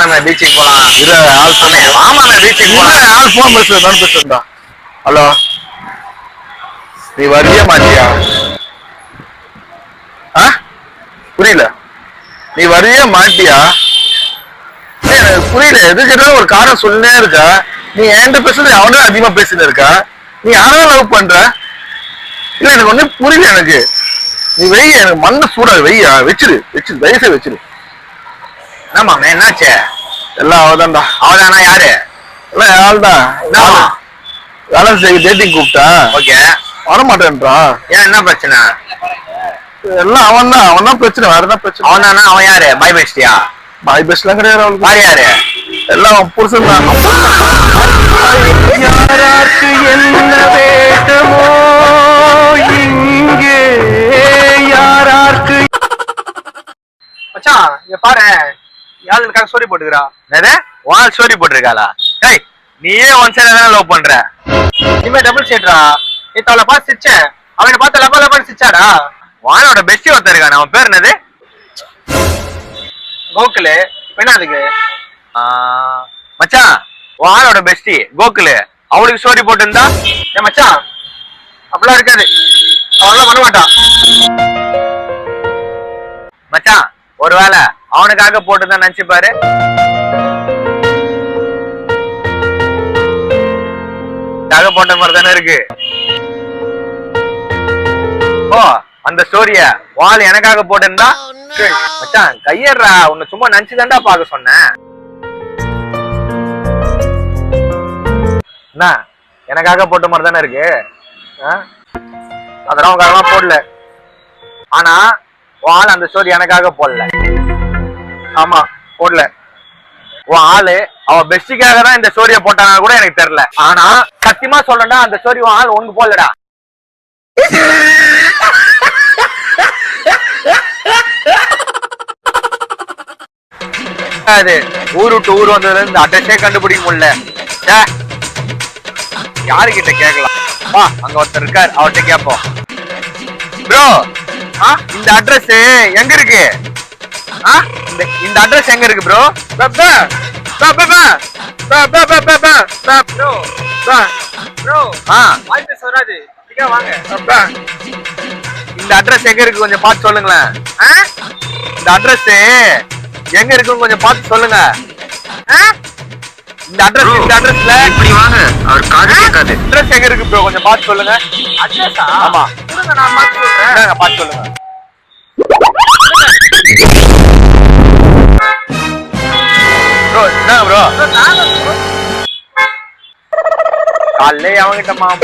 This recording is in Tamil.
வாங்க பீச்சுக்கு போலாம். இரு ஆள் சொன்னேன். ஆமாண்ணா பீச்சுக்கு போலாம். ஆள் போன் பேசுறா. ஹலோ, நீ வரியா மாட்டியா? புரியல. நீ வரியா மாட்டியா? புரியல. எதுக்கிட்ட ஒரு காரணம் சொல்லினே இருக்க. நீ என்கிட்ட பேசுறது அவனே அதிகமா பேசிட்டு இருக்க. நீ யாரும் லவ் பண்ற? இல்ல எனக்கு ஒன்னும் புரியல எனக்கு. நீ வெய்ய, எனக்கு மண்ணு சூடா வெய்யா. வச்சிரு தயவுசெய்து வச்சிரு. என்னம்மா என்னாச்சு? எல்லாம் அவதான்டா. அவதானா? யாரு? எல்லாம் ஆள்தான். வேலை செய்ய டேட்டிங் கூப்பிட்டா. ஓகே, வரமாட்டேன்றா. ஏன் என்ன பிரச்சனை? எல்லாம் அவன் தான் பிரச்சனை. வேற என்ன பிரச்சனை? அவனானா? அவன் யாரு? பாய் பெஸ்டியா? பாய் பெஸ்ட்லாம் கிடையாது அவளுக்கு. வேற யாரு? எல்லாம் புருஷன் தான். யாராருக்கு என்ன வேண்டுமோ இங்கே யாராருக்கு. மச்சான் இங்க பாரு, யாருக்காக ஸ்டோரி போட்டுக்கிறா. என்னது? வால் ஸ்டோரி போட்டிருக்காளா? டேய், நீயே ஒன் சைடா தானே லவ் பண்ற. இனிமே டபுள் சைட்ரா. நீ அவளை பார்த்து சிரிச்சேன், அவனை பார்த்து லப்பா லப்பான்னு சிரிச்சாடா. வானோட பெஸ்டி ஒருத்தர் இருக்கான். அவன் பேர் என்னது? கோகுலு. இப்ப என்ன அதுக்கு? மச்சான், வானோட பெஸ்டி கோகுலு அவளுக்கு ஸ்டோரி போட்டிருந்தா? ஏன் மச்சான் அப்படிலாம் இருக்காது, அவெல்லாம் பண்ண மாட்டான். மச்சான், ஒருவேளை அவனுக்காக போட்டுதான் நினைச்சு பாரு. போட்ட மாதிரி தானே இருக்கு. ஓ, அந்த ஸ்டோரிய வால் எனக்காக போட்டிருந்தா? மச்சான் கையறா, உன்னை சும்மா நினைச்சுதான்டா பாக்க சொன்னேன். என்ன எனக்காக போட்ட மாதிரி தானே இருக்கு. அதெல்லாம் உனக்காக போடல. ஆனா வால் அந்த ஸ்டோரி எனக்காக போடல. ஆமா, போடல. உன் ஆளு அவ பெஸ்டிக்காக தான் இந்த ஸ்டோரிய போட்டாங்க கூட எனக்கு தெரியல. ஆனா சத்தியமா சொல்றேன்டா, அந்த ஸ்டோரி உன் ஆள் ஒண்ணு போடலடா. அது ஊர் விட்டு ஊர் வந்ததுல இருந்து அட்ரஸே கண்டுபிடிக்க முடியல. யாருகிட்ட கேட்கலாம்? வா, அங்க ஒருத்தர் இருக்காரு, அவர்கிட்ட கேட்போம். ப்ரோ, இந்த அட்ரஸ் எங்க இருக்கு? இந்த அட்ரஸ் எங்க இருக்கு ப்ரோ? இந்த அட்ரஸ் எங்க இருக்கு கொஞ்சம் பார்த்து சொல்லுங்களேன். இந்த அட்ரஸ் எங்க இருக்குன்னு கொஞ்சம் பார்த்து சொல்லுங்க. இந்த அட்ரஸ்ல இப்படி வாங்க, அவர் காது கேட்காது. அட்ரஸ் எங்க இருக்கு ப்ரோ கொஞ்சம் பார்த்து சொல்லுங்க. அட்ரஸா? ஆமா, நான் பார்த்து சொல்றேன். பார்த்து சொல்லுங்க. ப்ரோ என்ன ப்ரோ? காலையிலே அவங்கிட்ட மாமா